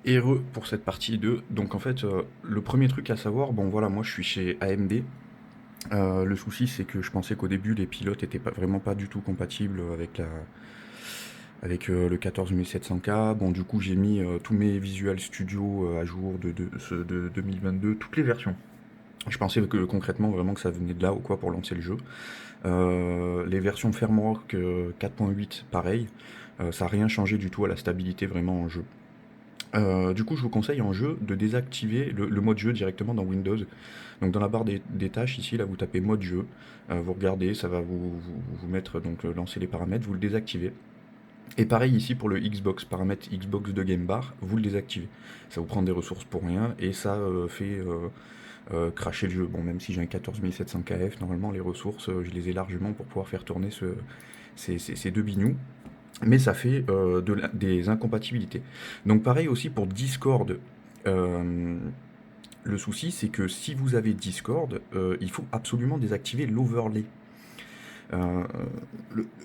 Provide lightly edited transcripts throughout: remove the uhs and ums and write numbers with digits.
Et re pour cette partie 2. Donc en fait, le premier truc à savoir, bon voilà, moi je suis chez AMD. Le souci, c'est que je pensais qu'au début, les pilotes étaient vraiment pas du tout compatibles avec le 14700K. Bon, du coup, j'ai mis tous mes Visual Studio à jour de 2022, toutes les versions. Je pensais que concrètement, vraiment que ça venait de là ou quoi pour lancer le jeu. Les versions Framework 4.8, pareil. Ça n'a rien changé du tout à la stabilité vraiment en jeu. Du coup, je vous conseille en jeu de désactiver le mode jeu directement dans Windows. Donc dans la barre des tâches, ici, là, vous tapez mode jeu. Vous regardez, ça va vous mettre, donc lancer les paramètres, vous le désactivez. Et pareil ici pour le Xbox, paramètre Xbox de Game Bar, vous le désactivez. Ça vous prend des ressources pour rien et ça fait crasher le jeu. Bon, même si j'ai un 14700KF, normalement les ressources, je les ai largement pour pouvoir faire tourner ces deux bignous. Mais ça fait des incompatibilités. Donc pareil aussi pour Discord. Euh, le souci, c'est que si vous avez Discord, il faut absolument désactiver l'overlay. Euh,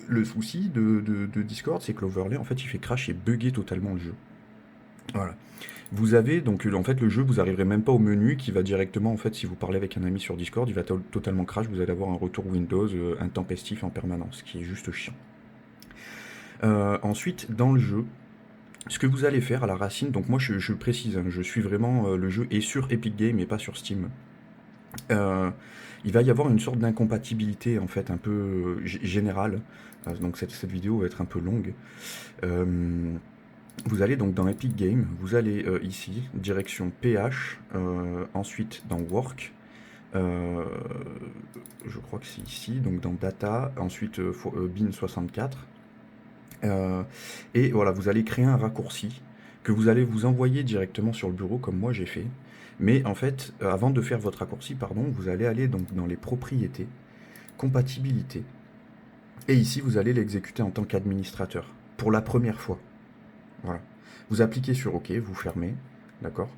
le souci de Discord, c'est que l'overlay, en fait, il fait crash et bugger totalement le jeu. Voilà. Vous avez donc en fait le jeu, vous arriverez même pas au menu qui va directement en fait si vous parlez avec un ami sur Discord, il va totalement crash, vous allez avoir un retour Windows intempestif en permanence, ce qui est juste chiant. Ensuite dans le jeu, ce que vous allez faire à la racine, donc moi je précise, hein, je suis vraiment le jeu est sur Epic Games et pas sur Steam. Euh, il va y avoir une sorte d'incompatibilité en fait un peu générale. Donc cette vidéo va être un peu longue. Euh, Vous allez donc dans Epic Games, vous allez ici, direction PH, ensuite dans Work, euh, je crois que c'est ici, donc dans Data, ensuite Bin 64, et voilà, vous allez créer un raccourci que vous allez vous envoyer directement sur le bureau comme moi j'ai fait. Mais en fait, avant de faire votre raccourci, pardon, vous allez aller donc dans les propriétés, compatibilité, et ici vous allez l'exécuter en tant qu'administrateur, pour la première fois. Voilà. Vous appliquez sur OK, vous fermez, d'accord.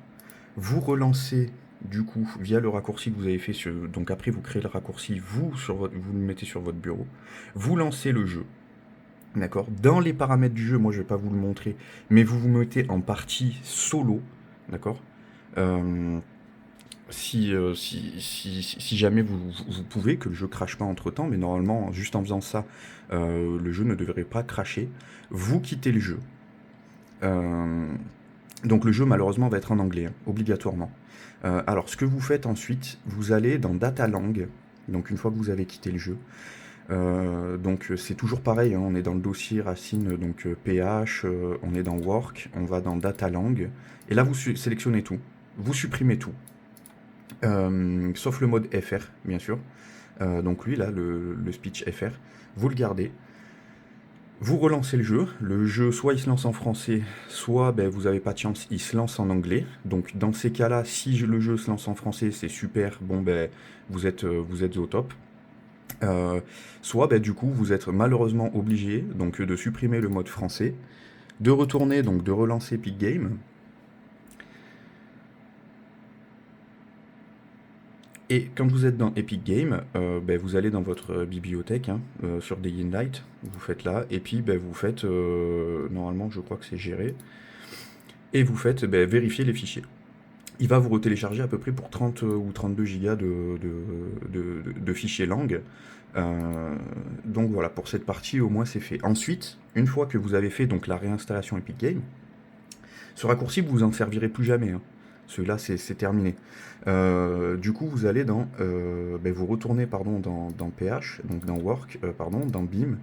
Vous relancez du coup via le raccourci que vous avez fait donc après vous créez le raccourci, vous le mettez sur votre bureau, vous lancez le jeu, d'accord. Dans les paramètres du jeu, moi je vais pas vous le montrer, mais vous vous mettez en partie solo, d'accord. Euh, si jamais vous pouvez, que le jeu crache pas entre temps, mais normalement, juste en faisant ça, le jeu ne devrait pas cracher. Vous quittez le jeu. Euh, donc le jeu malheureusement va être en anglais, hein, obligatoirement. Alors ce que vous faites ensuite, vous allez dans Data Lang, donc une fois que vous avez quitté le jeu. Donc c'est toujours pareil, hein, on est dans le dossier racine, donc PH, on est dans Work, on va dans Data Lang, et là vous sélectionnez tout, vous supprimez tout. Sauf le mode FR, bien sûr. Donc lui, là, le speech FR, vous le gardez. Vous relancez le jeu soit il se lance en français, soit ben, vous n'avez pas de chance, il se lance en anglais. Donc dans ces cas-là, si le jeu se lance en français, c'est super, bon ben vous êtes au top. Soit ben, du coup vous êtes malheureusement obligé donc de supprimer le mode français, de retourner donc de relancer Epic Game. Et quand vous êtes dans Epic Games, ben, vous allez dans votre bibliothèque, hein, sur Day in Light, vous faites là, et puis ben, vous faites, normalement je crois que c'est géré, et vous faites ben, vérifier les fichiers. Il va vous retélécharger à peu près pour 30 ou 32 gigas de fichiers langue. Donc voilà, pour cette partie au moins c'est fait. Ensuite, une fois que vous avez fait donc la réinstallation Epic Games, ce raccourci, vous en servirez plus jamais, hein. Celui-là, c'est terminé. Du coup, vous allez ben, vous retournez pardon, dans PH, donc dans Work, pardon, dans BIM,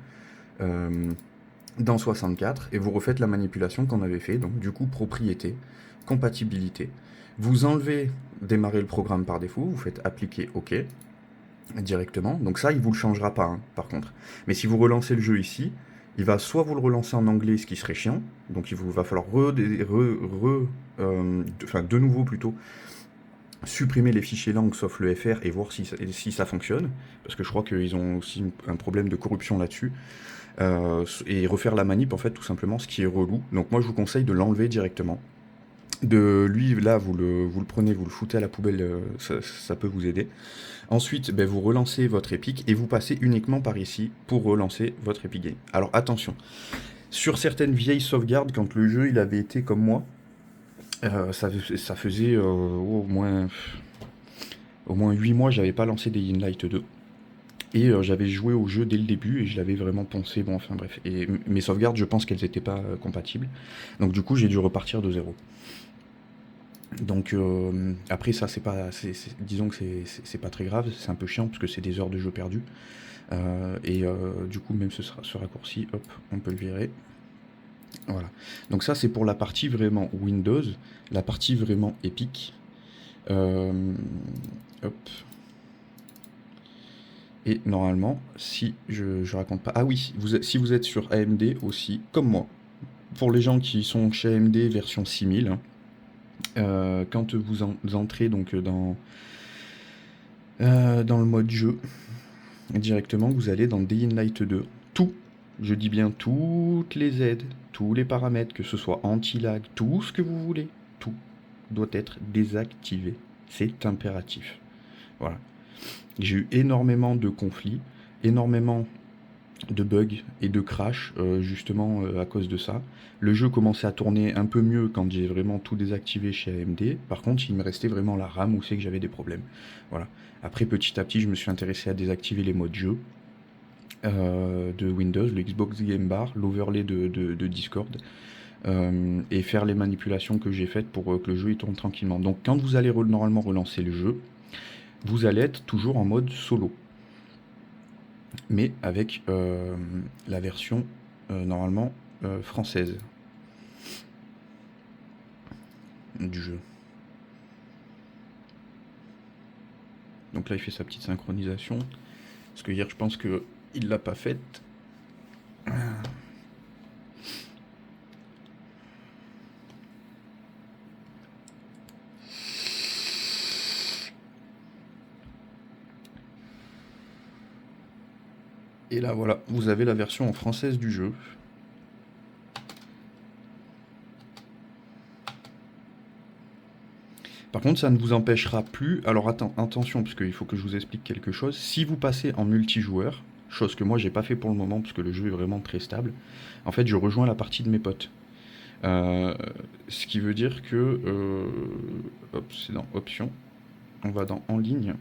euh, dans 64, et vous refaites la manipulation qu'on avait fait. Donc, du coup, propriété, compatibilité. Vous enlevez démarrer le programme par défaut, vous faites appliquer OK directement. Donc ça, il vous le changera pas, hein, par contre. Mais si vous relancez le jeu ici, il va soit vous le relancer en anglais, ce qui serait chiant, donc il vous va falloir de nouveau plutôt, supprimer les fichiers langue sauf le FR et voir si ça fonctionne, parce que je crois qu'ils ont aussi un problème de corruption là-dessus, et refaire la manip en fait tout simplement, ce qui est relou. Donc moi je vous conseille de l'enlever directement. De lui là vous le prenez, vous le foutez à la poubelle, ça peut vous aider. Ensuite, ben, vous relancez votre Epic et vous passez uniquement par ici pour relancer votre Epic Game. Alors attention, sur certaines vieilles sauvegardes, quand le jeu il avait été comme moi, Ça faisait au moins 8 mois, j'avais pas lancé Dying Light 2. Et j'avais joué au jeu dès le début et je l'avais vraiment poncé, bon enfin bref. Et mes sauvegardes, je pense qu'elles n'étaient pas compatibles. Donc du coup, j'ai dû repartir de zéro. Donc après ça, disons que c'est pas très grave, c'est un peu chiant parce que c'est des heures de jeu perdues. Du coup, même ce raccourci, hop, on peut le virer. Voilà. Donc ça, c'est pour la partie vraiment Windows, la partie vraiment Epic. Hop. Et normalement, si je raconte pas... Ah oui, si vous êtes sur AMD aussi, comme moi, pour les gens qui sont chez AMD version 6000, hein, quand vous entrez donc dans le mode jeu, directement, vous allez dans Dying Light 2. Tout, je dis bien toutes les aides, tous les paramètres, que ce soit anti-lag, tout ce que vous voulez, tout doit être désactivé. C'est impératif. Voilà. J'ai eu énormément de conflits, énormément de bugs et de crash justement à cause de ça. Le jeu commençait à tourner un peu mieux quand j'ai vraiment tout désactivé chez AMD. Par contre, il me restait vraiment la RAM où c'est que j'avais des problèmes. Voilà. Après, petit à petit, je me suis intéressé à désactiver les modes jeu de Windows, le Xbox Game Bar, l'overlay de Discord, et faire les manipulations que j'ai faites pour que le jeu il tourne tranquillement. Donc quand vous allez normalement relancer le jeu, vous allez être toujours en mode solo, mais avec la version normalement française du jeu. Donc là il fait sa petite synchronisation, parce que hier je pense que il l'a pas faite. Et là voilà, vous avez la version française du jeu. Par contre, ça ne vous empêchera plus... Alors attention, parce qu'il faut que je vous explique quelque chose. Si vous passez en multijoueur, chose que moi j'ai pas fait pour le moment, parce que le jeu est vraiment très stable, en fait je rejoins la partie de mes potes. Ce qui veut dire que... hop, c'est dans Options. On va dans En ligne.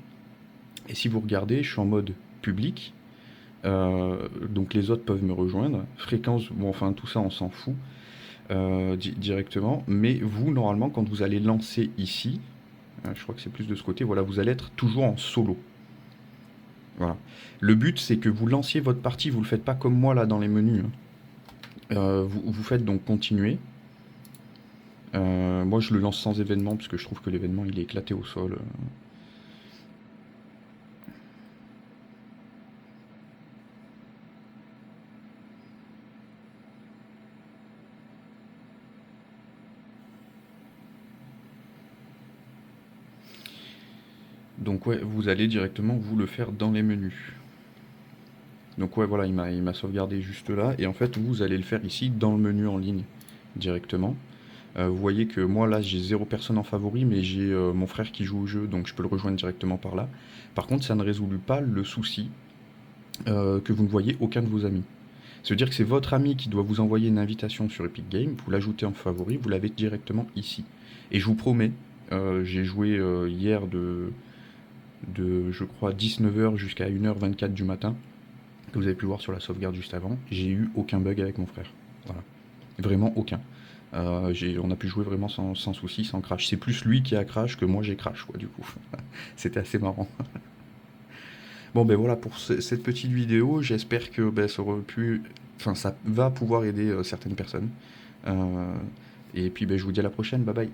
Et si vous regardez, je suis en mode public. Donc les autres peuvent me rejoindre. Fréquence, bon enfin tout ça on s'en fout. Directement, mais vous normalement quand vous allez lancer ici, je crois que c'est plus de ce côté, voilà, vous allez être toujours en solo. Voilà. Le but c'est que vous lanciez votre partie, vous le faites pas comme moi là dans les menus, hein. Vous faites donc continuer. Moi je le lance sans événement parce que je trouve que l'événement il est éclaté au sol. Donc ouais, vous allez directement vous le faire dans les menus. Donc ouais, voilà, il m'a sauvegardé juste là. Et en fait, vous allez le faire ici, dans le menu en ligne, directement. Vous voyez que moi, là, j'ai 0 personne en favori, mais j'ai mon frère qui joue au jeu, donc je peux le rejoindre directement par là. Par contre, ça ne résout pas le souci que vous ne voyez aucun de vos amis. Ça veut dire que c'est votre ami qui doit vous envoyer une invitation sur Epic Games, vous l'ajoutez en favori, vous l'avez directement ici. Et je vous promets, j'ai joué hier de, je crois, 19h jusqu'à 1h24 du matin, que vous avez pu voir sur la sauvegarde juste avant, j'ai eu aucun bug avec mon frère. Voilà. Vraiment aucun. On a pu jouer vraiment sans souci, sans crash. C'est plus lui qui a crash que moi j'ai crash, quoi, du coup. C'était assez marrant. Bon, ben voilà pour cette petite vidéo. J'espère que ben, ça aurait pu... Enfin, ça va pouvoir aider certaines personnes. Et puis, ben, je vous dis à la prochaine. Bye bye.